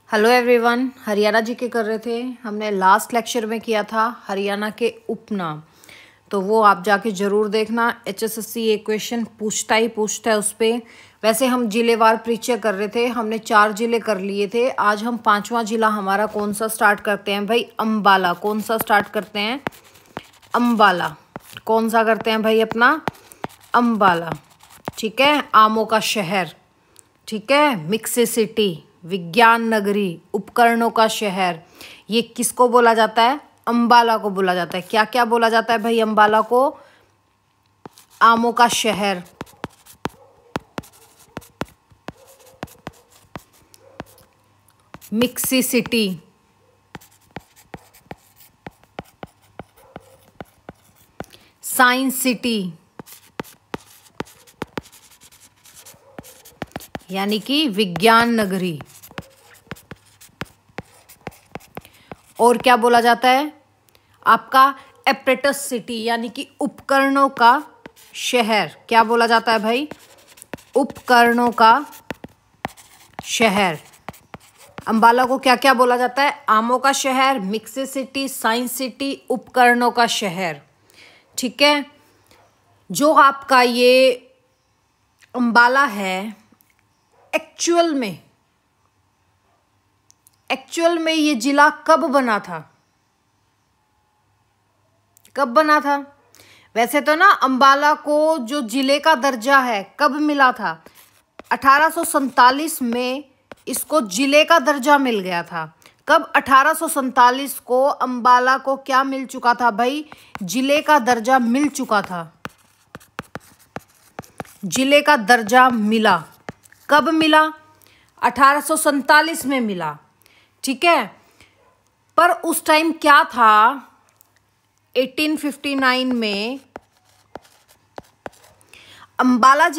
Hello everyone, Haryana जी के कर रहे थे। हमने लास्ट लेक्चर में किया था हरियाणा के उपनाम, तो वो आप जाके ज़रूर देखना। HSSC एक क्वेश्चन पूछता है उस पर। वैसे हम जिलेवार परिचय कर रहे थे, हमने 4 जिले कर लिए थे। आज हम 5वां जिला हमारा कौन सा स्टार्ट करते हैं भाई? अम्बाला। कौन सा स्टार्ट करते हैं? अम्बाला। कौन सा करते हैं भाई? अपना अम्बाला। ठीक है, आमों का शहर। ठीक है, मिक्सी सिटी, विज्ञान नगरी, उपकरणों का शहर। ये किसको बोला जाता है? अम्बाला को बोला जाता है। क्या क्या बोला जाता है भाई अम्बाला को? आमों का शहर, मिक्सी सिटी, साइंस सिटी यानी कि विज्ञान नगरी। और क्या बोला जाता है? आपका एपरेटस सिटी यानी कि उपकरणों का शहर। क्या बोला जाता है भाई? उपकरणों का शहर। अम्बाला को क्या क्या बोला जाता है? आमों का शहर, मिक्सी सिटी, साइंस सिटी, उपकरणों का शहर। ठीक है, जो आपका ये अम्बाला है, एक्चुअल में ये जिला कब बना था? कब बना था? वैसे तो ना अम्बाला को जो जिले का दर्जा है कब मिला था? 1847 में इसको जिले का दर्जा मिल गया था। कब? 1847 को अम्बाला को क्या मिल चुका था भाई? जिले का दर्जा मिल चुका था। जिले का दर्जा मिला। कब मिला? 1847 में मिला। ठीक है, पर उस टाइम क्या था? 1859 में अम्बाला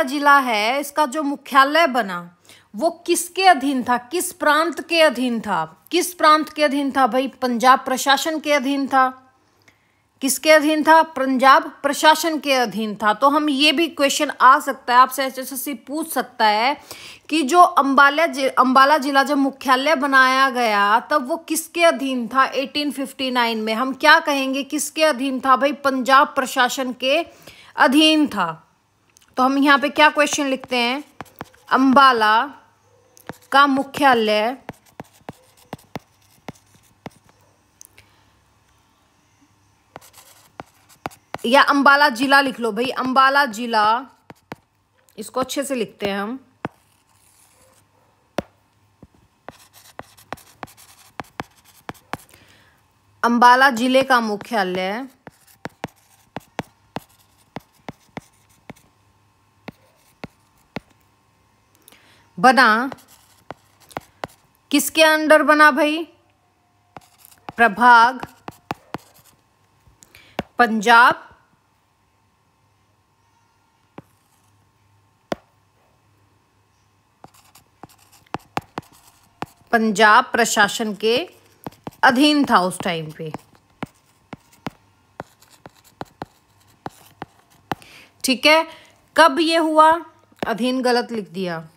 जिला है, इसका जो मुख्यालय बना वो किसके अधीन था? किस प्रांत के अधीन था? किस प्रांत के अधीन था भाई? पंजाब प्रशासन के अधीन था। किसके अधीन था? पंजाब प्रशासन के अधीन था। तो हम ये भी क्वेश्चन आ सकता है, आपसे HSSC पूछ सकता है कि जो अम्बाला जिला जब मुख्यालय बनाया गया तब वो किसके अधीन था? 1859 में हम क्या कहेंगे? किसके अधीन था भाई? पंजाब प्रशासन के अधीन था। तो हम यहाँ पे क्या क्वेश्चन लिखते हैं? अम्बाला का मुख्यालय या अम्बाला जिला लिख लो भाई। अम्बाला जिला, इसको अच्छे से लिखते हैं हम। अम्बाला जिले का मुख्यालय बना, किसके अंडर बना भाई? प्रभाग पंजाब प्रशासन के अधीन था उस टाइम पे। ठीक है, कब ये हुआ? अधीन गलत लिख दिया।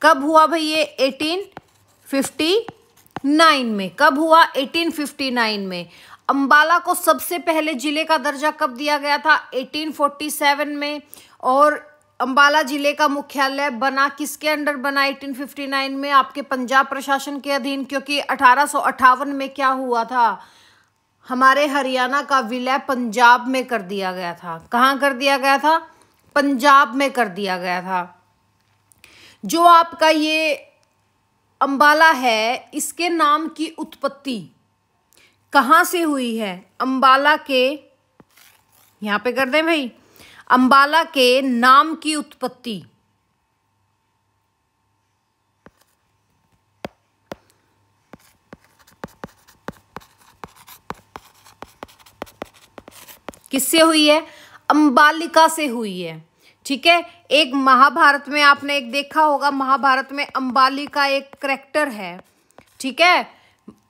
कब हुआ भाई ये? 1859 में। कब हुआ? 1859 में। अम्बाला को सबसे पहले जिले का दर्जा कब दिया गया था? 1847 में। और अम्बाला जिले का मुख्यालय बना किसके अंडर बना? 1859 में आपके पंजाब प्रशासन के अधीन, क्योंकि 1858 में क्या हुआ था? हमारे हरियाणा का विलय पंजाब में कर दिया गया था। कहाँ कर दिया गया था? पंजाब में कर दिया गया था। जो आपका ये अम्बाला है, इसके नाम की उत्पत्ति कहाँ से हुई है? अम्बाला के, यहाँ पे कर दें भाई, अम्बाला के नाम की उत्पत्ति किससे हुई है? अम्बालिका से हुई है। ठीक है, एक महाभारत में आपने एक देखा होगा, महाभारत में अम्बालिका एक करैक्टर है। ठीक है,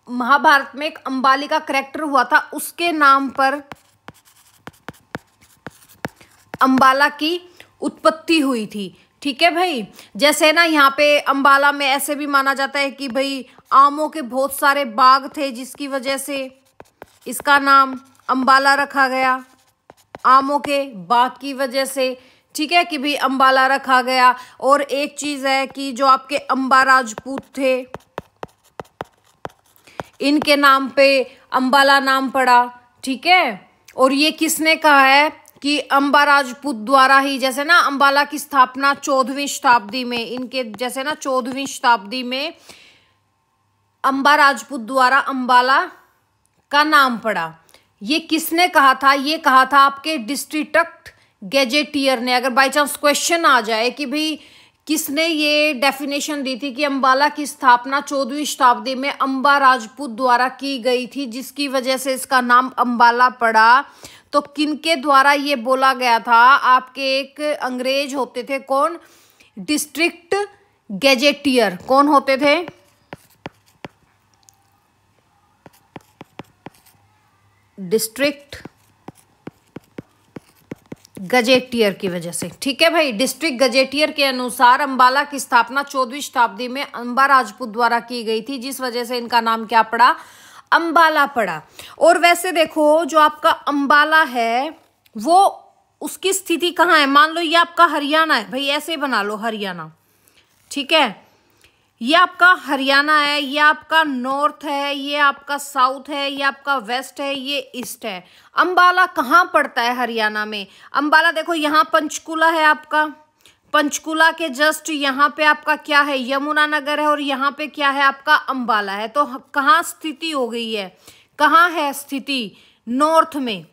महाभारत में एक अम्बालिका करैक्टर हुआ था, उसके नाम पर अम्बाला की उत्पत्ति हुई थी। ठीक है भाई। जैसे ना यहाँ पे अंबाला में ऐसे भी माना जाता है कि भाई आमों के बहुत सारे बाग थे, जिसकी वजह से इसका नाम अंबाला रखा गया, आमों के बाग की वजह से। ठीक है कि भाई अंबाला रखा गया। और एक चीज है कि जो आपके अंबा राजपूत थे, इनके नाम पे अंबाला नाम पड़ा। ठीक है, और ये किसने कहा है कि अंबा राजपूत द्वारा ही, जैसे ना अंबाला की स्थापना 14वीं शताब्दी में, इनके जैसे ना 14वीं शताब्दी में अंबा राजपूत द्वारा अंबाला का नाम पड़ा। ये किसने कहा था? ये कहा था आपके डिस्ट्रिक्ट गैजेटियर ने। अगर बाई चांस क्वेश्चन आ जाए कि भाई किसने ये डेफिनेशन दी थी कि अंबाला की स्थापना 14वीं शताब्दी में अंबा राजपूत द्वारा की गई थी, जिसकी वजह से इसका नाम अंबाला पड़ा, तो किनके द्वारा ये बोला गया था? आपके एक अंग्रेज होते थे, कौन? District gazetteer. कौन होते थे? डिस्ट्रिक्ट गजेटियर की वजह से। ठीक है भाई, डिस्ट्रिक्ट गजेटियर के अनुसार अंबाला की स्थापना 14वीं शताब्दी में अंबा राजपूत द्वारा की गई थी, जिस वजह से इनका नाम क्या पड़ा? अंबाला पड़ा। और वैसे देखो, जो आपका अंबाला है वो उसकी स्थिति कहाँ है? मान लो ये आपका हरियाणा है भाई, ऐसे बना लो हरियाणा। ठीक है, ये आपका हरियाणा है, ये आपका नॉर्थ है, ये आपका साउथ है, ये आपका वेस्ट है, ये ईस्ट है। अंबाला कहाँ पड़ता है हरियाणा में? अंबाला देखो, यहाँ पंचकुला है आपका, पंचकुला के जस्ट यहाँ पे आपका क्या है? यमुनानगर है, और यहाँ पे क्या है? आपका अंबाला है। तो कहाँ स्थिति हो गई है? कहाँ है स्थिति? नॉर्थ में।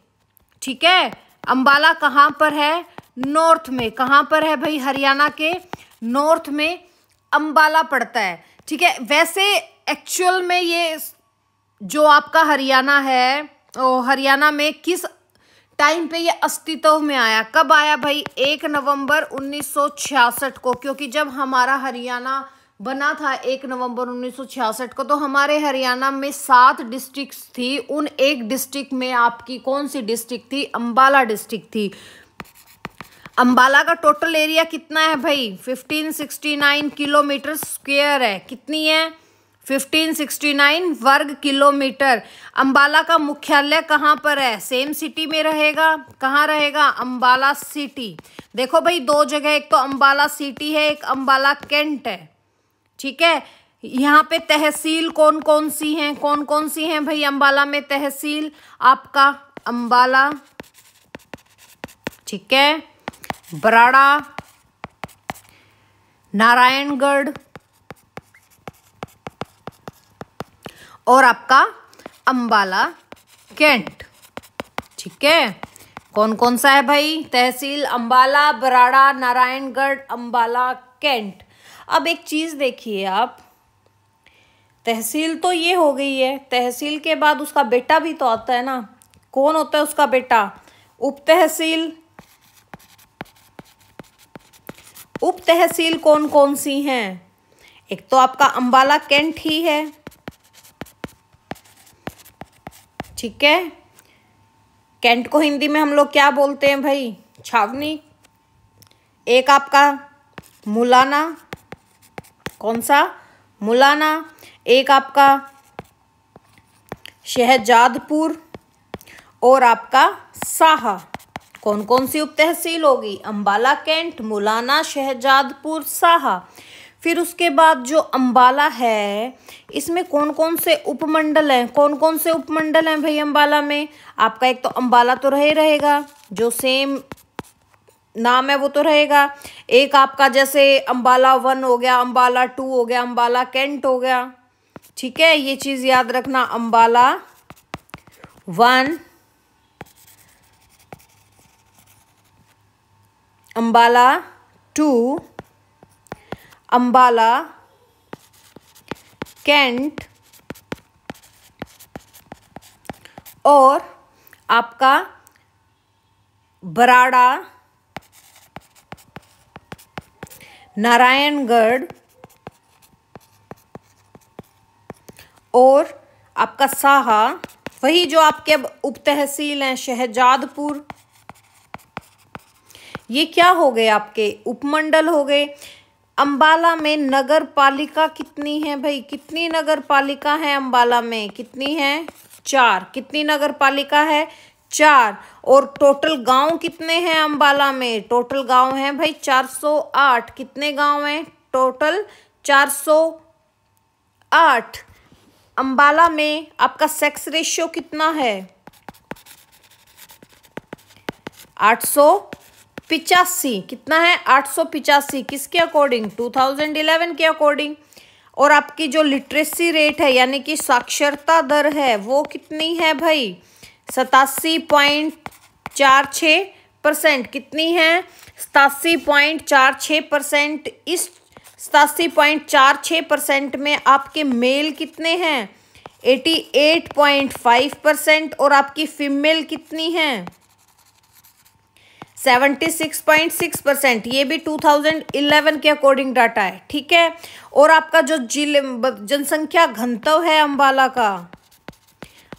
ठीक है, अंबाला कहाँ पर है? नॉर्थ में। कहाँ पर है भाई? हरियाणा के नॉर्थ में अंबाला पड़ता है। ठीक है, वैसे एक्चुअल में ये जो आपका हरियाणा है, हरियाणा में किस टाइम पे ये अस्तित्व में आया? कब आया भाई? 1 नवंबर 1966 को, क्योंकि जब हमारा हरियाणा बना था 1 नवंबर 1966 को, तो हमारे हरियाणा में 7 डिस्ट्रिक्ट्स थी। उन एक डिस्ट्रिक्ट में आपकी कौन सी डिस्ट्रिक्ट थी? अंबाला डिस्ट्रिक्ट थी। अंबाला का टोटल एरिया कितना है भाई? 1569 किलोमीटर स्क्वायर है। कितनी है? 1569 वर्ग किलोमीटर। अंबाला का मुख्यालय कहाँ पर है? सेम सिटी में रहेगा। कहाँ रहेगा? अंबाला सिटी। देखो भाई, दो जगह, एक तो अंबाला सिटी है, एक अंबाला कैंट है। ठीक है, यहाँ पे तहसील कौन कौन सी हैं? कौन कौन सी हैं भाई अंबाला में तहसील? आपका अंबाला, ठीक है, बराड़ा, नारायणगढ़ और आपका अंबाला कैंट। ठीक है, कौन कौन सा है भाई तहसील? अंबाला, बराड़ा, नारायणगढ़, अंबाला कैंट। अब एक चीज देखिए आप, तहसील तो ये हो गई है, तहसील के बाद उसका बेटा भी तो आता है ना। कौन होता है उसका बेटा? उप तहसील। उप तहसील कौन कौन सी हैं? एक तो आपका अंबाला कैंट ही है। ठीक है, कैंट को हिंदी में हम लोग क्या बोलते हैं भाई? छावनी। एक आपका मुलाना, कौन सा? मुलाना। एक आपका शहजादपुर और आपका साहा। कौन कौन सी उप तहसील होगी? अंबाला कैंट, मुलाना, शहजादपुर, साहा। फिर उसके बाद जो अंबाला है, इसमें कौन कौन से उपमंडल हैं? कौन कौन से उपमंडल हैं भाई अंबाला में? आपका एक तो अंबाला तो रहेगा, जो सेम नाम है वो तो रहेगा। एक आपका जैसे अंबाला 1 हो गया, अंबाला 2 हो गया, अंबाला कैंट हो गया। ठीक है, ये चीज याद रखना, अंबाला 1, अंबाला 2, अंबाला कैंट और आपका बराड़ा, नारायणगढ़ और आपका साहा। वही जो आपके उप तहसील हैं, शहजादपुर, ये क्या हो गए आपके उपमंडल हो गए। अंबाला में नगर पालिका कितनी है भाई, कितनी नगर पालिका है अंबाला में, कितनी है 4। कितनी नगर पालिका है 4। और टोटल गांव कितने हैं अंबाला में, टोटल गांव हैं भाई 408। कितने गांव हैं टोटल 408। अंबाला में आपका सेक्स रेशियो कितना है 885। कितना है 885, किसके अकॉर्डिंग 2011 के अकॉर्डिंग। और आपकी जो लिटरेसी रेट है यानी कि साक्षरता दर है वो कितनी है भाई 87.46%। कितनी है 87.46%। इस 87.46% में आपके मेल कितने हैं 88.5% और आपकी फीमेल कितनी है 76.6%। ये भी 2011 के अकॉर्डिंग डाटा है, ठीक है। और आपका जो जिले जनसंख्या घनत्व है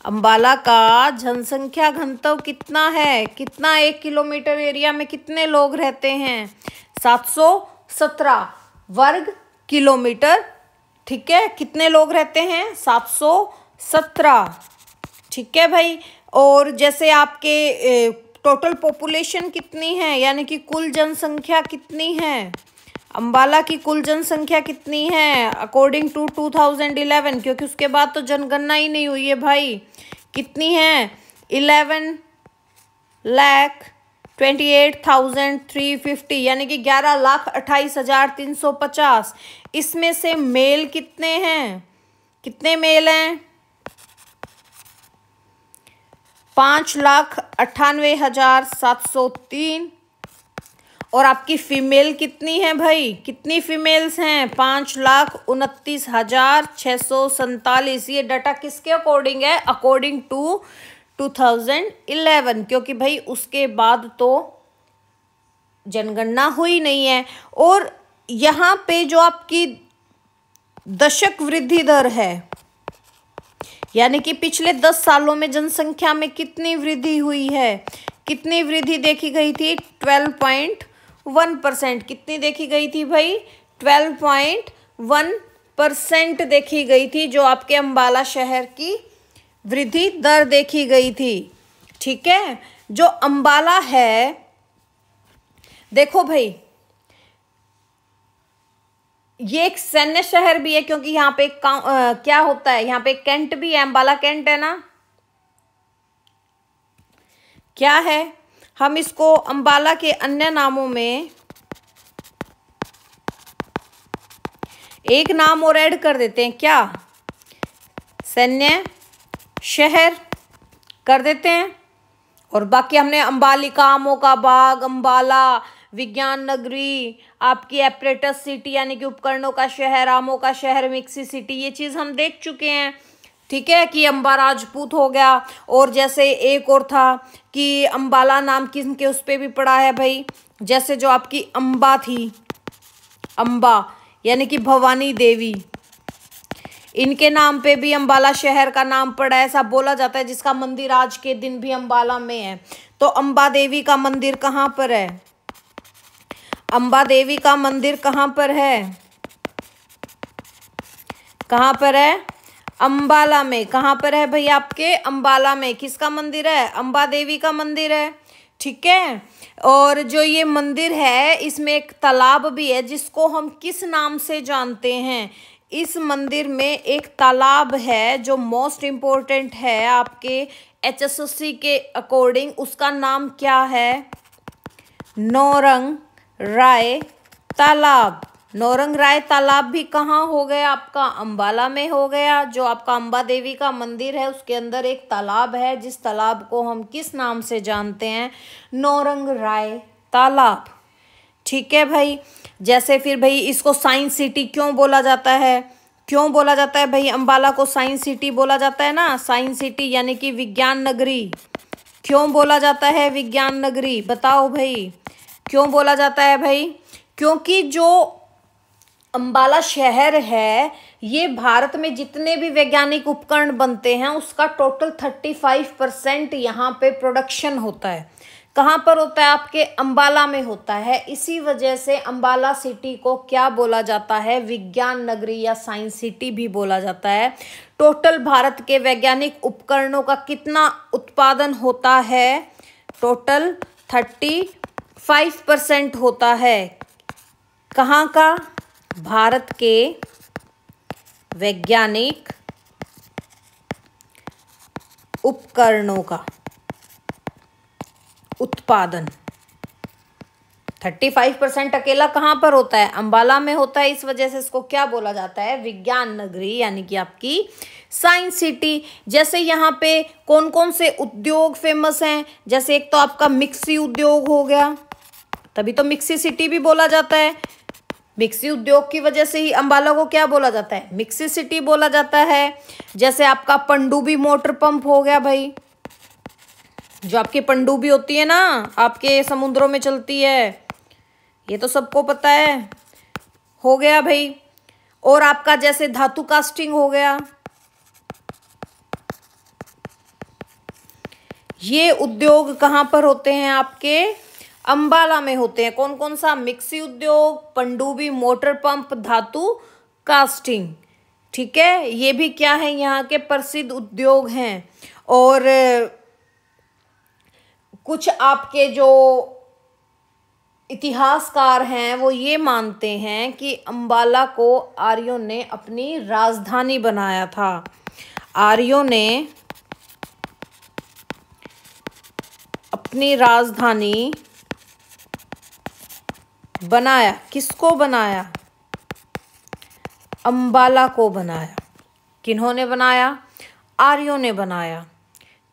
अंबाला का जनसंख्या घनत्व कितना है, कितना 1 किलोमीटर एरिया में कितने लोग रहते हैं 717 वर्ग किलोमीटर, ठीक है। कितने लोग रहते हैं 717, ठीक है भाई। और जैसे आपके टोटल पॉपुलेशन कितनी है यानी कि कुल जनसंख्या कितनी है, अंबाला की कुल जनसंख्या कितनी है अकॉर्डिंग टू 2011, क्योंकि उसके बाद तो जनगणना ही नहीं हुई है भाई। कितनी है 11,28,350 यानी कि 11,28,350। इसमें से मेल कितने हैं, कितने मेल हैं 5,98,703। और आपकी फीमेल कितनी है भाई, कितनी फीमेल्स हैं 5,29,647। ये डाटा किसके अकॉर्डिंग है अकॉर्डिंग टू 2011, क्योंकि भाई उसके बाद तो जनगणना हुई नहीं है। और यहाँ पे जो आपकी दशक वृद्धि दर है यानी कि पिछले 10 सालों में जनसंख्या में कितनी वृद्धि हुई है, कितनी वृद्धि देखी गई थी 12.1%। कितनी देखी गई थी भाई 12.1% देखी गई थी जो आपके अंबाला शहर की वृद्धि दर देखी गई थी, ठीक है। जो अंबाला है देखो भाई ये एक सैन्य शहर भी है, क्योंकि यहाँ पे क्या होता है यहाँ पे कैंट भी है, अंबाला कैंट है ना, क्या है। हम इसको अंबाला के अन्य नामों में एक नाम और ऐड कर देते हैं, क्या सैन्य शहर कर देते हैं। और बाकी हमने अंबालिका, आमों का बाग, अंबाला, विज्ञान नगरी, आपकी एपरेटस सिटी यानी कि उपकरणों का शहर, आमों का शहर, मिक्सी सिटी, ये चीज़ हम देख चुके हैं, ठीक है। कि अंबा राजपूत हो गया। और जैसे एक और था कि अंबाला नाम किसके उस पर भी पड़ा है भाई, जैसे जो आपकी अंबा थी, अंबा यानी कि भवानी देवी, इनके नाम पे भी अंबाला शहर का नाम पड़ा है, ऐसा बोला जाता है, जिसका मंदिर आज के दिन भी अंबाला में है। तो अंबा देवी का मंदिर कहाँ पर है, अंबा देवी का मंदिर कहाँ पर है, कहाँ पर है अंबाला में। कहाँ पर है भाई आपके अंबाला में, किसका मंदिर है अंबा देवी का मंदिर है, ठीक है। और जो ये मंदिर है इसमें एक तालाब भी है जिसको हम किस नाम से जानते हैं, इस मंदिर में एक तालाब है जो मोस्ट इम्पोर्टेंट है आपके HSSC के अकॉर्डिंग, उसका नाम क्या है नौरंग राय तालाब। नौरंग राय तालाब भी कहाँ हो गया आपका अंबाला में हो गया। जो आपका अंबा देवी का मंदिर है उसके अंदर एक तालाब है जिस तालाब को हम किस नाम से जानते हैं नौरंग राय तालाब, ठीक है भाई। जैसे फिर भाई इसको साइंस सिटी क्यों बोला जाता है, क्यों बोला जाता है भाई अंबाला को साइंस सिटी बोला जाता है ना, साइंस सिटी यानी कि विज्ञान नगरी। क्यों बोला जाता है विज्ञान नगरी, बताओ भाई क्यों बोला जाता है भाई, क्योंकि जो अंबाला शहर है ये भारत में जितने भी वैज्ञानिक उपकरण बनते हैं उसका टोटल 35% यहाँ पे प्रोडक्शन होता है, कहाँ पर होता है? आपके अंबाला में होता है। इसी वजह से अंबाला सिटी को क्या बोला जाता है? विज्ञान नगरी या साइंस सिटी भी बोला जाता है। टोटल भारत के वैज्ञानिक उपकरणों का कितना उत्पादन होता है? टोटल 35% होता है। कहाँ का? भारत के वैज्ञानिक उपकरणों का उत्पादन 35% अकेला कहाँ पर होता है? अंबाला में होता है। इस वजह से इसको क्या बोला जाता है? विज्ञान नगरी, यानी कि आपकी साइंस सिटी। जैसे यहाँ पे कौन कौन से उद्योग फेमस हैं? जैसे एक तो आपका मिक्सी उद्योग हो गया, तभी तो मिक्सी सिटी भी बोला जाता है। मिक्सी उद्योग की वजह से ही अंबाला को क्या बोला जाता है? मिक्सी सिटी बोला जाता है। जैसे आपका पनडुब्बी मोटर पंप हो गया भाई, जो आपकी पनडुब्बी होती है ना, आपके समुद्रों में चलती है, ये तो सबको पता है, हो गया भाई। और आपका जैसे धातु कास्टिंग हो गया, ये उद्योग कहाँ पर होते हैं? आपके अंबाला में होते हैं। कौन कौन सा? मिक्सी उद्योग, पनडुब्बी मोटर पंप, धातु कास्टिंग। ठीक है, ये भी क्या है? यहाँ के प्रसिद्ध उद्योग हैं। और कुछ आपके जो इतिहासकार हैं वो ये मानते हैं कि अंबाला को आर्यों ने अपनी राजधानी बनाया था। आर्यों ने अपनी राजधानी बनाया। किसको बनाया? अंबाला को बनाया। किन्होंने बनाया? आर्यों ने बनाया।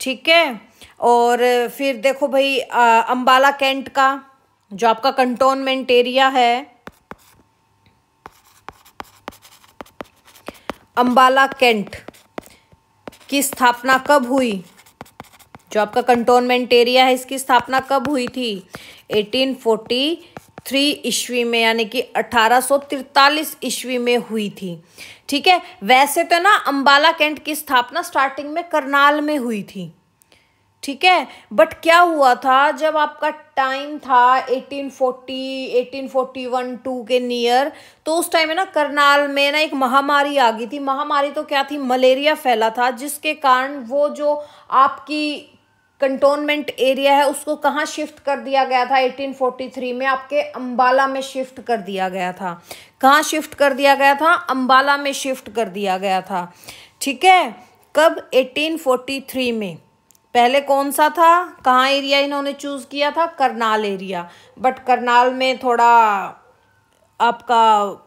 ठीक है। और फिर देखो भाई, अंबाला कैंट का जो आपका कंटोनमेंट एरिया है, अंबाला कैंट की स्थापना कब हुई? जो आपका कंटोनमेंट एरिया है, इसकी स्थापना कब हुई थी? 1843 ईस्वी में, यानी कि 1843 ईस्वी में हुई थी। ठीक है। वैसे तो ना अंबाला कैंट की स्थापना स्टार्टिंग में करनाल में हुई थी। ठीक है, बट क्या हुआ था, जब आपका टाइम था 1841-2 के नियर, तो उस टाइम में ना करनाल में ना एक महामारी आ गई थी। महामारी तो क्या थी? मलेरिया फैला था, जिसके कारण वो जो आपकी कंटोनमेंट एरिया है उसको कहाँ शिफ्ट कर दिया गया था? 1843 में आपके अंबाला में शिफ्ट कर दिया गया था। कहाँ शिफ्ट कर दिया गया था? अंबाला में शिफ्ट कर दिया गया था। ठीक है। कब? 1843 में। पहले कौन सा था? कहाँ एरिया इन्होंने चूज किया था? करनाल एरिया। बट करनाल में थोड़ा आपका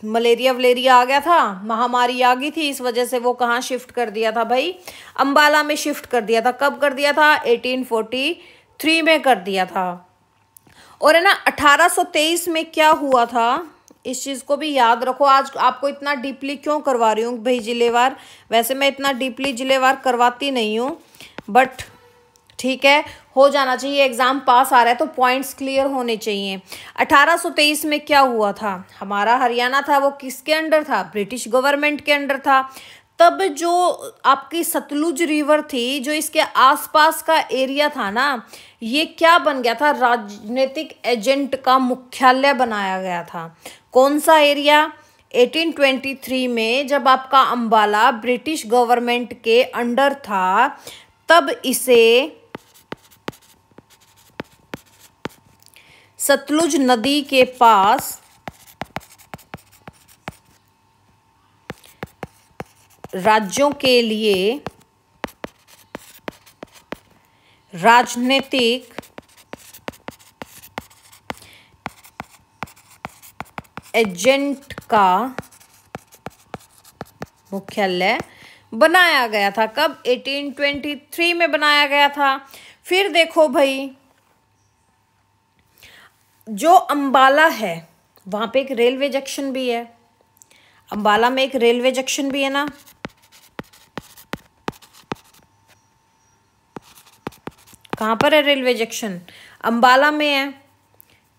मलेरिया वलेरिया आ गया था, महामारी आ गई थी, इस वजह से वो कहाँ शिफ्ट कर दिया था भाई? अंबाला में शिफ्ट कर दिया था। कब कर दिया था? 1843 में कर दिया था। और है ना 1823 में क्या हुआ था, इस चीज़ को भी याद रखो। आज आपको इतना डीपली क्यों करवा रही हूँ भाई जिलेवार? वैसे मैं इतना डीपली जिलेवार करवाती नहीं हूँ, बट ठीक है, हो जाना चाहिए। एग्जाम पास आ रहा है तो पॉइंट्स क्लियर होने चाहिए। 1823 में क्या हुआ था? हमारा हरियाणा था वो किसके अंडर था? ब्रिटिश गवर्नमेंट के अंडर था। तब जो आपकी सतलुज रिवर थी, जो इसके आसपास का एरिया था ना, ये क्या बन गया था? राजनीतिक एजेंट का मुख्यालय बनाया गया था। कौन सा एरिया? 1823 में जब आपका अंबाला ब्रिटिश गवर्नमेंट के अंडर था, तब इसे सतलुज नदी के पास राज्यों के लिए राजनीतिक एजेंट का मुख्यालय बनाया गया था। कब? 1823 में बनाया गया था। फिर देखो भाई, जो अंबाला है वहाँ पे एक रेलवे जंक्शन भी है। अंबाला में एक रेलवे जंक्शन भी है ना। कहाँ पर है रेलवे जंक्शन? अंबाला में है।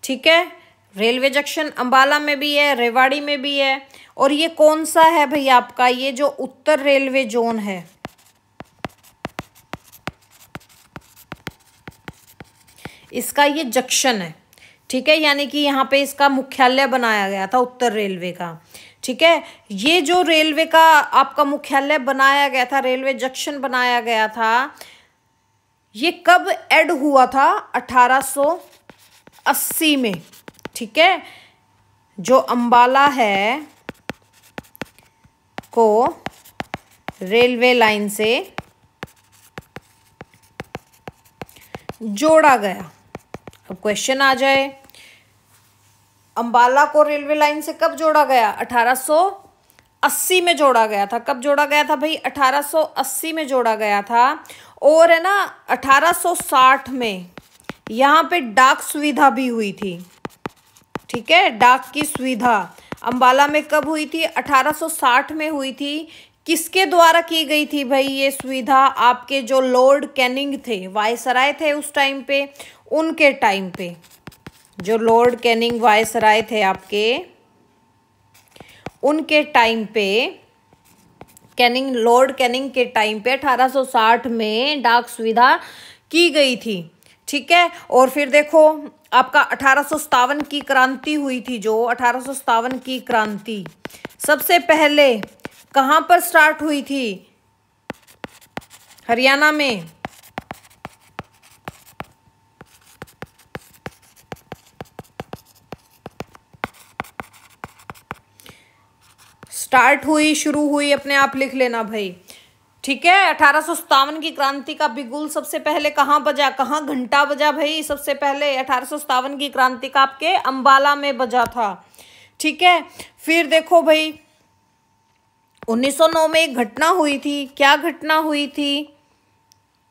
ठीक है, रेलवे जंक्शन अंबाला में भी है, रेवाड़ी में भी है। और ये कौन सा है भाई आपका? ये जो उत्तर रेलवे जोन है, इसका ये जंक्शन है, ठीक है, यानी कि यहाँ पे इसका मुख्यालय बनाया गया था उत्तर रेलवे का, ठीक है। ये जो रेलवे का आपका मुख्यालय बनाया गया था, रेलवे जंक्शन बनाया गया था, ये कब ऐड हुआ था? 1880 में, ठीक है। जो अंबाला है को रेलवे लाइन से जोड़ा गया। अब क्वेश्चन आ जाए, अंबाला को रेलवे लाइन से कब जोड़ा गया? 1880 में जोड़ा गया था। कब जोड़ा गया था भाई? 1880 में जोड़ा गया था। और है ना 1860 में यहाँ पे डाक सुविधा भी हुई थी, ठीक है। डाक की सुविधा अंबाला में कब हुई थी? 1860 में हुई थी। किसके द्वारा की गई थी भाई ये सुविधा? आपके जो लॉर्ड कैनिंग थे, वायसराय थे उस टाइम पे, उनके टाइम पे, जो लॉर्ड कैनिंग वायसराय थे आपके, उनके टाइम पे, लॉर्ड कैनिंग के टाइम पे 1860 में डाक सुविधा की गई थी, ठीक है। और फिर देखो आपका 1857 की क्रांति हुई थी। जो 1857 की क्रांति सबसे पहले कहाँ पर स्टार्ट हुई थी? हरियाणा में। स्टार्ट हुई, शुरू हुई, अपने आप लिख लेना भाई, ठीक है। 1857 की क्रांति का बिगुल सबसे पहले कहाँ बजा, कहाँ घंटा बजा भाई? सबसे पहले 1857 की क्रांति का आपके अंबाला में बजा था, ठीक है। फिर देखो भाई 1909 में एक घटना हुई थी। क्या घटना हुई थी?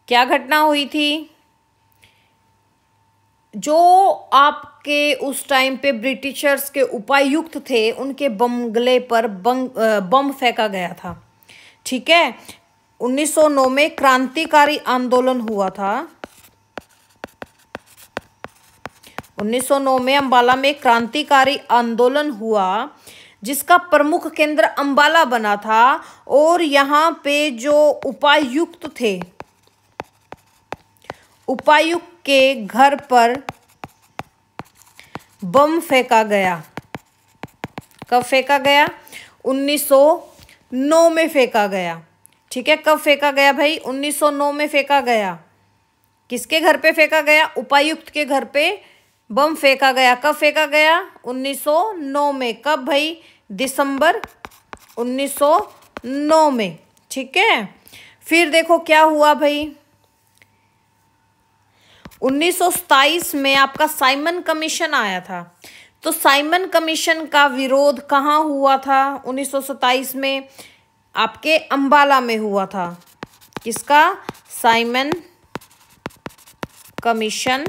क्या घटना हुई थी? जो आपके उस टाइम पे ब्रिटिशर्स के उपायुक्त थे, उनके बंगले पर बम फेंका गया था, ठीक है। 1909 में क्रांतिकारी आंदोलन हुआ था। 1909 में अंबाला में क्रांतिकारी आंदोलन हुआ, जिसका प्रमुख केंद्र अंबाला बना था। और यहाँ पे जो उपायुक्त थे, उपायुक्त के घर पर बम फेंका गया। कब फेंका गया? 1909 में फेंका गया, ठीक है। कब फेंका गया भाई? 1909 में फेंका गया। किसके घर पे फेंका गया? उपायुक्त के घर पे बम फेंका गया। कब फेंका गया? 1909 में। कब भाई? दिसंबर 1909 में, ठीक है। फिर देखो क्या हुआ भाई, 1927 में आपका साइमन कमीशन आया था। तो साइमन कमीशन का विरोध कहाँ हुआ था? 1927 में आपके अंबाला में हुआ था। किसका? साइमन कमीशन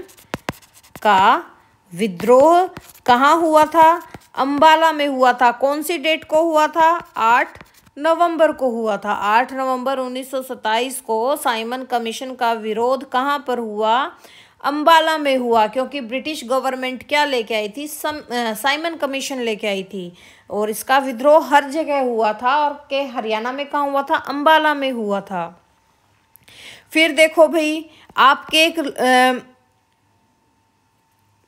का विद्रोह कहाँ हुआ था? अंबाला में हुआ था। कौन सी डेट को हुआ था? 8 नवंबर को हुआ था। 8 नवंबर 1927 को साइमन कमीशन का विरोध कहाँ पर हुआ? अंबाला में हुआ। क्योंकि ब्रिटिश गवर्नमेंट क्या लेके आई थी? साइमन कमीशन लेके आई थी। और इसका विद्रोह हर जगह हुआ था। और के हरियाणा में कहाँ हुआ था? अंबाला में हुआ था। फिर देखो भाई आपके एक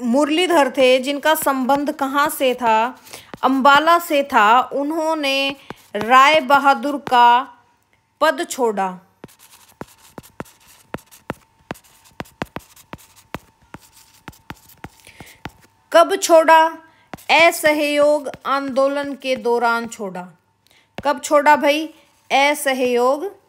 मुरलीधर थे, जिनका संबंध कहाँ से था? अंबाला से था। उन्होंने राय बहादुर का पद छोड़ा। कब छोड़ा? असहयोग आंदोलन के दौरान छोड़ा। कब छोड़ा भाई? असहयोग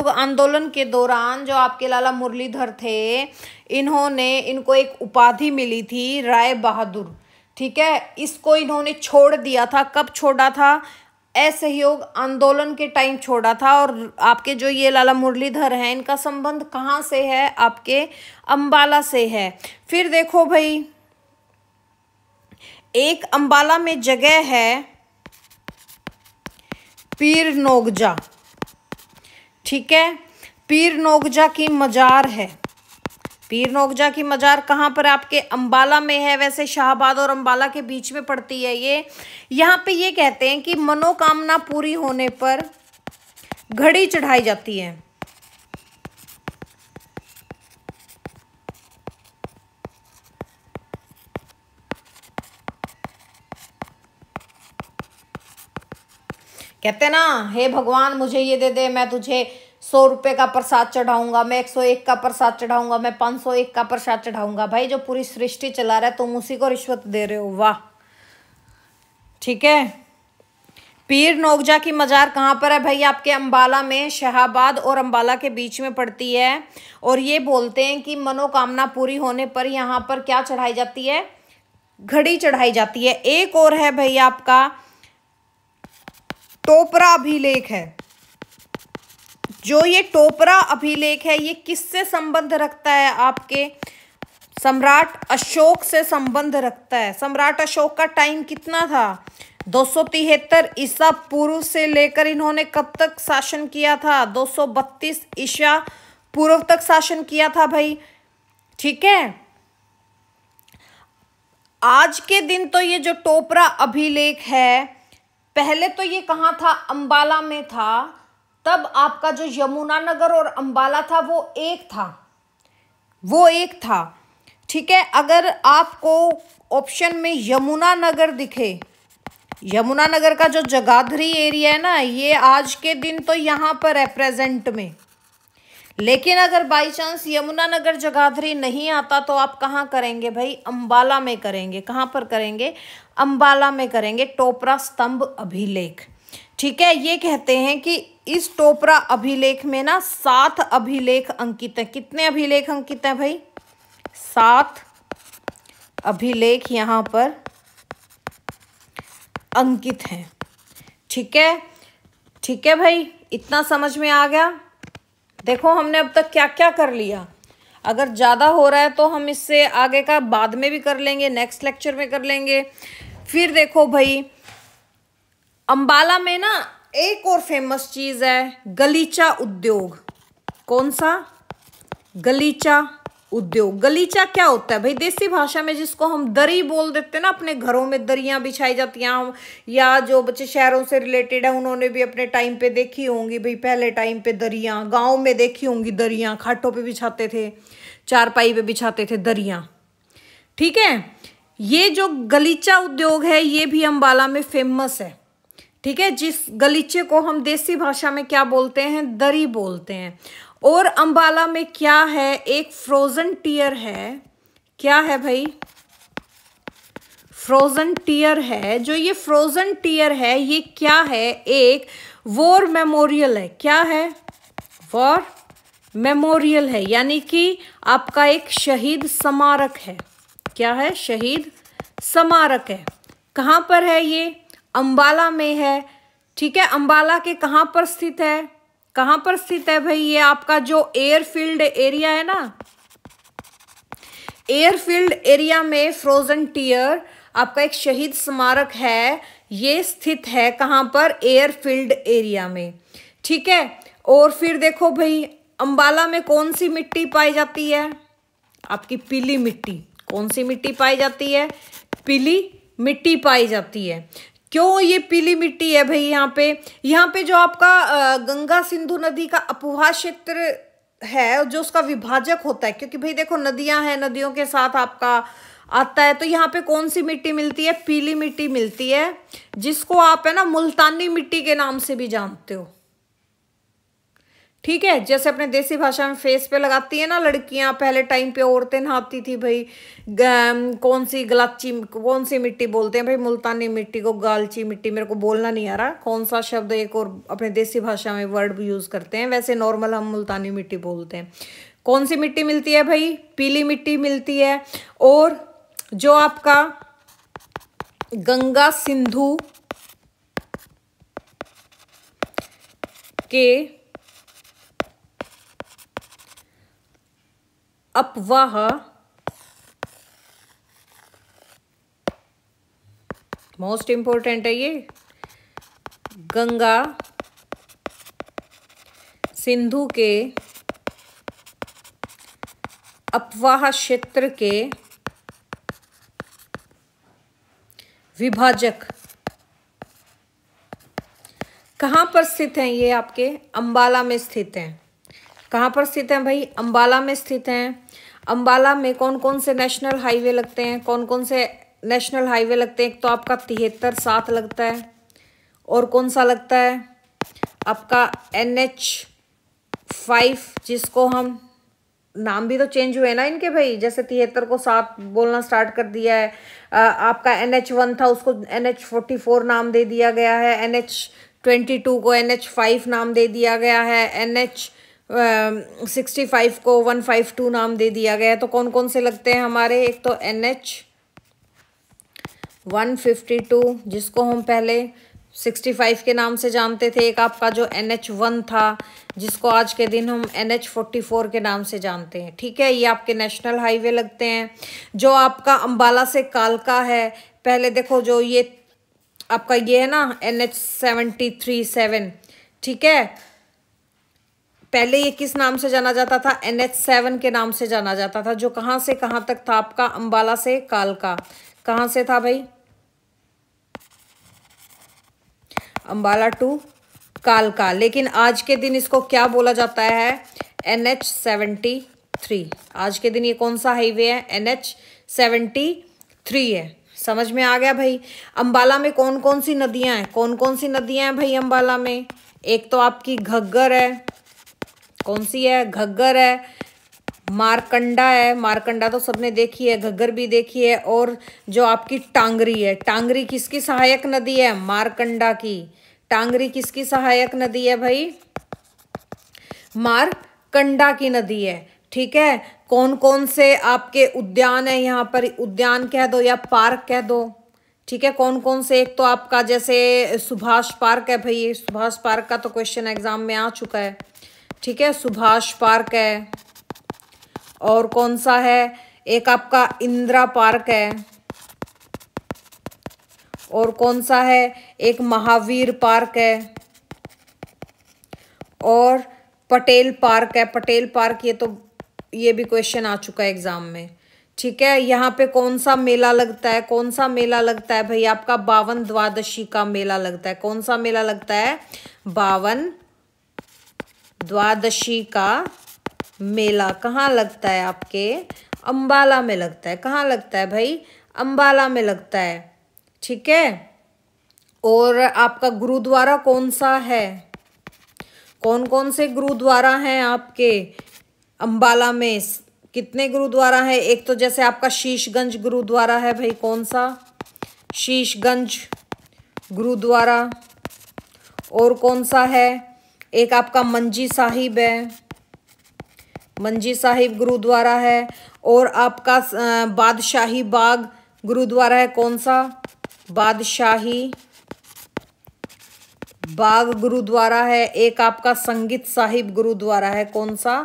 आंदोलन के दौरान जो आपके लाला मुरलीधर थे, इनको एक उपाधि मिली थी राय बहादुर, ठीक है। इसको इन्होंने छोड़ दिया था। कब छोड़ा था? असहयोग आंदोलन के टाइम छोड़ा था। और आपके जो ये लाला मुरलीधर हैं, इनका संबंध कहाँ से है? आपके अंबाला से है। फिर देखो भाई एक अंबाला में जगह है पीर नोगजा, ठीक है। पीर नोगजा की मजार है। पीर नौगजा की मजार कहाँ पर आपके अंबाला में है। वैसे शाहबाद और अंबाला के बीच में पड़ती है ये। यहाँ पे ये कहते हैं कि मनोकामना पूरी होने पर घड़ी चढ़ाई जाती है। कहते ना, हे भगवान मुझे ये दे दे, मैं तुझे 100 रुपए का प्रसाद चढ़ाऊंगा, मैं 101 का प्रसाद चढ़ाऊंगा, मैं 501 का प्रसाद चढ़ाऊंगा। भाई जो पूरी सृष्टि चला रहा है तुम उसी को रिश्वत दे रहे हो। वाह, ठीक है। पीर नौगजा की मजार कहाँ पर है भाई? आपके अंबाला में, शाहबाद और अंबाला के बीच में पड़ती है। और ये बोलते हैं कि मनोकामना पूरी होने पर यहाँ पर क्या चढ़ाई जाती है? घड़ी चढ़ाई जाती है। एक और है भाई आपका टोपरा अभिलेख है। जो ये टोपरा अभिलेख है ये किससे संबंध रखता है? आपके सम्राट अशोक से संबंध रखता है। सम्राट अशोक का टाइम कितना था? 273 ईसा पूर्व से लेकर इन्होंने कब तक शासन किया था? 232 ईसा पूर्व तक शासन किया था भाई, ठीक है। आज के दिन तो ये जो टोपरा अभिलेख है, पहले तो ये कहाँ था? अंबाला में था। तब आपका जो यमुनानगर और अंबाला था वो एक था, ठीक है। अगर आपको ऑप्शन में यमुनानगर दिखे, यमुनानगर का जो जगाधरी एरिया है ना, ये आज के दिन तो यहाँ पर है प्रेजेंट में। लेकिन अगर बाई चांस यमुनानगर जगाधरी नहीं आता तो आप कहाँ करेंगे भाई? अंबाला में करेंगे। कहाँ पर करेंगे? अंबाला में करेंगे। टोपरा स्तंभ अभिलेख, ठीक है। ये कहते हैं कि इस टोपरा अभिलेख में ना 7 अभिलेख अंकित हैं। कितने अभिलेख अंकित हैं भाई? 7 अभिलेख यहाँ पर अंकित हैं, ठीक है। ठीक है भाई, इतना समझ में आ गया। देखो हमने अब तक क्या क्या कर लिया। अगर ज़्यादा हो रहा है तो हम इससे आगे का बाद में भी कर लेंगे, नेक्स्ट लेक्चर में कर लेंगे। फिर देखो भाई, अंबाला में ना एक और फेमस चीज़ है, गलीचा उद्योग। कौन सा? गलीचा उद्योग। गलीचा क्या होता है भाई? देसी भाषा में जिसको हम दरी बोल देते हैं ना, अपने घरों में दरियां बिछाई जाती हैं, या जो बच्चे शहरों से रिलेटेड है उन्होंने भी अपने टाइम पे देखी होंगी भाई। पहले टाइम पे दरियां गांव में देखी होंगी, दरियां खाटों पे बिछाते थे, चारपाई पे बिछाते थे दरियां, ठीक है। ये जो गलीचा उद्योग है ये भी अंबाला में फेमस है, ठीक है। जिस गलीचे को हम देसी भाषा में क्या बोलते हैं? दरी बोलते हैं। और अंबाला में क्या है? एक फ्रोजन टियर है। क्या है भाई? फ्रोजन टियर है। जो ये फ्रोजन टियर है ये क्या है? एक वॉर मेमोरियल है। क्या है? वॉर मेमोरियल है, यानी कि आपका एक शहीद स्मारक है। क्या है? शहीद स्मारक है। कहाँ पर है ये? अंबाला में है, ठीक है। अंबाला के कहाँ पर स्थित है? कहाँ पर स्थित है भाई? ये आपका जो एयरफील्ड एरिया है ना, एयरफील्ड एरिया में फ्रोजन टियर आपका एक शहीद स्मारक है, ये स्थित है। कहाँ पर? एयरफील्ड एरिया में, ठीक है। और फिर देखो भाई, अंबाला में कौन सी मिट्टी पाई जाती है? आपकी पीली मिट्टी। कौन सी मिट्टी पाई जाती है? पीली मिट्टी पाई जाती है। क्यों ये पीली मिट्टी है भाई? यहाँ पे जो आपका गंगा सिंधु नदी का अपवाह क्षेत्र है, जो उसका विभाजक होता है, क्योंकि भाई देखो नदियां हैं, नदियों के साथ आपका आता है, तो यहाँ पे कौन सी मिट्टी मिलती है? पीली मिट्टी मिलती है, जिसको आप है ना मुल्तानी मिट्टी के नाम से भी जानते हो, ठीक है। जैसे अपने देसी भाषा में फेस पे लगाती है ना लड़कियां, पहले टाइम पे औरतें नहाती थी भाई। कौन सी मिट्टी बोलते हैं भाई? मुल्तानी मिट्टी को गालची मिट्टी, मेरे को बोलना नहीं आ रहा कौन सा शब्द एक और अपने देसी भाषा में वर्ड यूज करते हैं। वैसे नॉर्मल हम मुल्तानी मिट्टी बोलते हैं। कौन सी मिट्टी मिलती है भाई? पीली मिट्टी मिलती है। और जो आपका गंगा सिंधु के अपवाह, मोस्ट इंपॉर्टेंट है ये, गंगा सिंधु के अपवाह क्षेत्र के विभाजक कहाँ पर स्थित हैं? ये आपके अंबाला में स्थित हैं। कहाँ पर स्थित हैं भाई? अंबाला में स्थित हैं। अंबाला में कौन कौन से नेशनल हाईवे लगते हैं? कौन कौन से नेशनल हाईवे लगते हैं? एक तो आपका 73-7 लगता है, और कौन सा लगता है आपका NH5, जिसको हम नाम भी तो चेंज हुए ना इनके भाई, जैसे 73 को 7 बोलना स्टार्ट कर दिया है। आपका NH1 था, उसको NH44 नाम दे दिया गया है। NH22 को NH5 नाम दे दिया गया है। NH65 को 152 नाम दे दिया गया है। तो कौन कौन से लगते हैं हमारे? एक तो NH152, जिसको हम पहले 65 के नाम से जानते थे। एक आपका जो NH1 था, जिसको आज के दिन हम NH44 के नाम से जानते हैं। ठीक है, ये आपके नेशनल हाईवे लगते हैं। जो आपका अंबाला से कालका है, पहले देखो जो ये आपका ये है ना NH737, ठीक है, पहले ये किस नाम से जाना जाता था? NH7 के नाम से जाना जाता था। जो कहाँ से कहाँ तक था आपका? अंबाला से कालका। कहाँ से था भाई? अंबाला टू कालका। लेकिन आज के दिन इसको क्या बोला जाता है? NH73। आज के दिन ये कौन सा हाईवे है? NH73 है। समझ में आ गया भाई? अंबाला में कौन कौन सी नदियां हैं? कौन कौन सी नदियां हैं भाई अंबाला में? एक तो आपकी घग्गर है। कौन सी है? घग्गर है। मारकंडा है, मारकंडा तो सबने देखी है, घग्गर भी देखी है। और जो आपकी टांगरी है, टांगरी किसकी सहायक नदी है? मारकंडा की। टांगरी किसकी सहायक नदी है भाई? मारकंडा की नदी है। ठीक है, कौन कौन से आपके उद्यान है यहाँ पर? उद्यान कह दो या पार्क कह दो। ठीक है, कौन कौन से? एक तो आपका जैसे सुभाष पार्क है भाई, ये सुभाष पार्क का तो क्वेश्चन एग्जाम में आ चुका है। ठीक है, सुभाष पार्क है। और कौन सा है? एक आपका इंदिरा पार्क है। और कौन सा है? एक महावीर पार्क है। और पटेल पार्क है। पटेल पार्क, ये भी क्वेश्चन आ चुका है एग्जाम में। ठीक है, यहाँ पे कौन सा मेला लगता है? कौन सा मेला लगता है भाई? आपका 52 द्वादशी का मेला लगता है। कौन सा मेला लगता है? 52 द्वादशी का मेला कहाँ लगता है? आपके अंबाला में लगता है। कहाँ लगता है भाई? अंबाला में लगता है। ठीक है, और आपका गुरुद्वारा कौन सा है? कौन कौन से गुरुद्वारा हैं आपके अंबाला में? कितने गुरुद्वारा है? एक तो जैसे आपका शीशगंज गुरुद्वारा है भाई। कौन सा? शीशगंज गुरुद्वारा। और कौन सा है? एक आपका मंजी साहिब है, मंजी साहिब गुरुद्वारा है। और आपका बादशाही बाग गुरुद्वारा है। कौन सा? बादशाही बाग गुरुद्वारा है। एक आपका संगीत साहिब गुरुद्वारा है। कौन सा?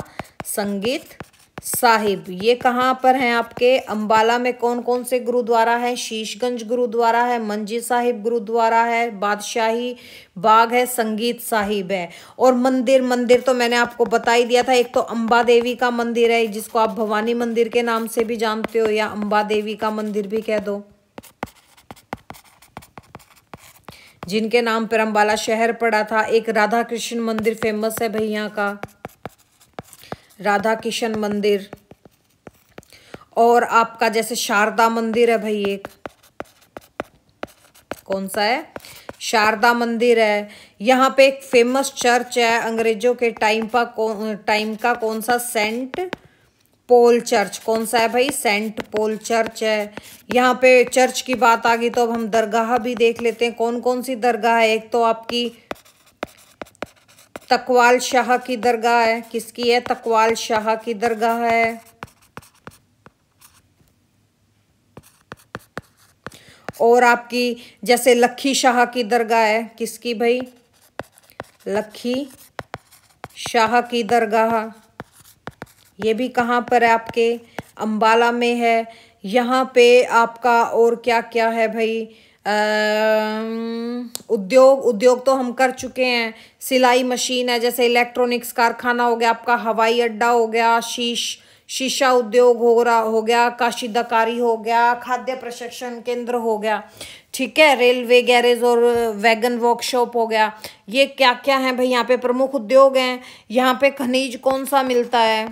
संगीत साहिब। ये कहाँ पर हैं आपके अंबाला में? कौन कौन से गुरुद्वारा है? शीशगंज गुरुद्वारा है, मंजी साहिब गुरुद्वारा है, बादशाही बाग है, संगीत साहिब है। और मंदिर तो मैंने आपको बता ही दिया था। एक तो अंबा देवी का मंदिर है, जिसको आप भवानी मंदिर के नाम से भी जानते हो, या अंबा देवी का मंदिर भी कह दो, जिनके नाम पर अंबाला शहर पड़ा था। एक राधा कृष्ण मंदिर फेमस है भाई यहाँ का, राधा कृष्ण मंदिर। और आपका जैसे शारदा मंदिर है भाई, एक कौन सा है? शारदा मंदिर है। यहाँ पे एक फेमस चर्च है अंग्रेजों के टाइम का। कौन सा? सेंट पोल चर्च। कौन सा है भाई? सेंट पोल चर्च है। यहाँ पे चर्च की बात आ गई तो अब हम दरगाह भी देख लेते हैं। कौन कौन सी दरगाह है? एक तो आपकी तकवाल शाह की दरगाह है। किसकी है? तकवाल शाह की दरगाह है। और आपकी जैसे लखी शाह की दरगाह है। किसकी भाई? लखी शाह की दरगाह। ये भी कहाँ पर है? आपके अंबाला में है। यहाँ पे आपका और क्या क्या है भाई? उद्योग तो हम कर चुके हैं। सिलाई मशीन है, जैसे इलेक्ट्रॉनिक्स कारखाना हो गया आपका, हवाई अड्डा हो गया, शीशा उद्योग हो गया, काशीदकारी हो गया, खाद्य प्रशिक्षण केंद्र हो गया, ठीक है, रेलवे गैरेज और वैगन वर्कशॉप हो गया। ये क्या क्या है भाई यहाँ पे प्रमुख उद्योग हैं। यहाँ पे खनिज कौन सा मिलता है,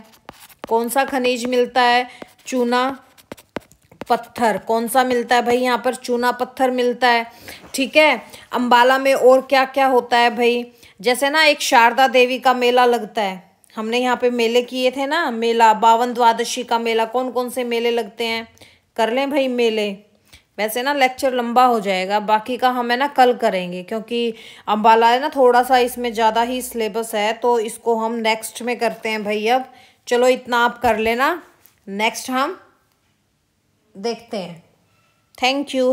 कौन सा खनिज मिलता है, चूना पत्थर। कौन सा मिलता है भाई यहाँ पर, चूना पत्थर मिलता है, ठीक है। अंबाला में और क्या क्या होता है भाई, जैसे ना एक शारदा देवी का मेला लगता है, हमने यहाँ पे मेले किए थे ना, मेला 52 द्वादशी का मेला। कौन कौन से मेले लगते हैं, कर लें भाई मेले। वैसे ना लेक्चर लंबा हो जाएगा, बाकी का हम है ना कल करेंगे, क्योंकि अंबाला है ना थोड़ा सा इसमें ज़्यादा ही सिलेबस है, तो इसको हम नेक्स्ट में करते हैं भाई। अब चलो इतना आप कर लेना, नेक्स्ट हम देखते हैं। Thank you.